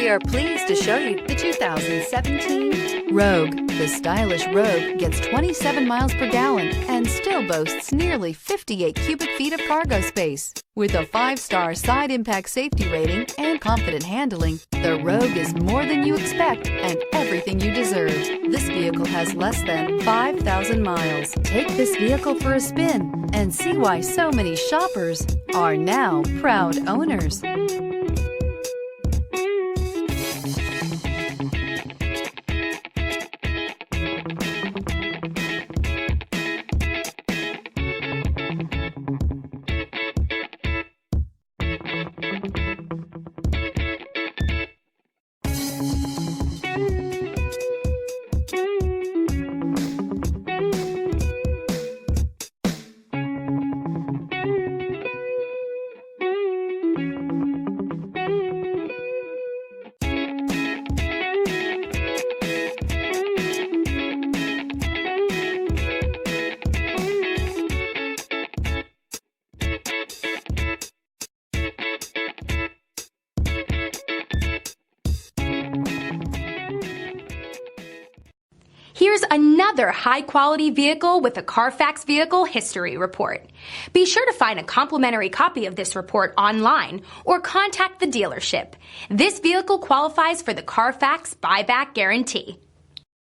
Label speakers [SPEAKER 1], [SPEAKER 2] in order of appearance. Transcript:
[SPEAKER 1] We are pleased to show you the 2017 Rogue. The stylish Rogue gets 27 miles per gallon and still boasts nearly 58 cubic feet of cargo space. With a 5-star side impact safety rating and confident handling, the Rogue is more than you expect and everything you deserve. This vehicle has less than 5,000 miles. Take this vehicle for a spin and see why so many shoppers are now proud owners.
[SPEAKER 2] Here's another high-quality vehicle with a Carfax Vehicle History Report. Be sure to find a complimentary copy of this report online or contact the dealership. This vehicle qualifies for the Carfax Buyback Guarantee.